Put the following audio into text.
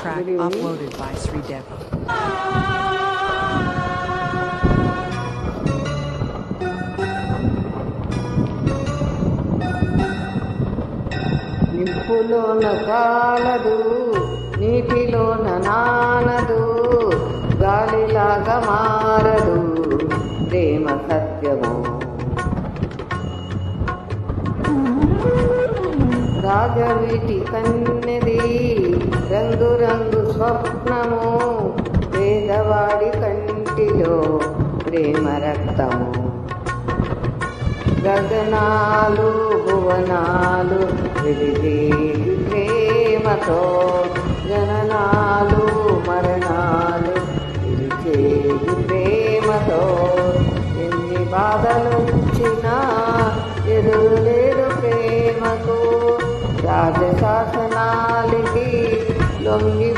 Track uploaded by Sridevi. నిప్పులోన కాలదు, నీటిలోన నానదు, గాలిలాగా మారదు ప్రేమ సత్యము. రాజవీటి కన్నెది రంగు రంగు స్వప్నము, పేదవాడి కంటిలో ప్రేమ రక్తము. గగనాలు భువనాలు విడిదేవి ప్రేమతో, జననాలు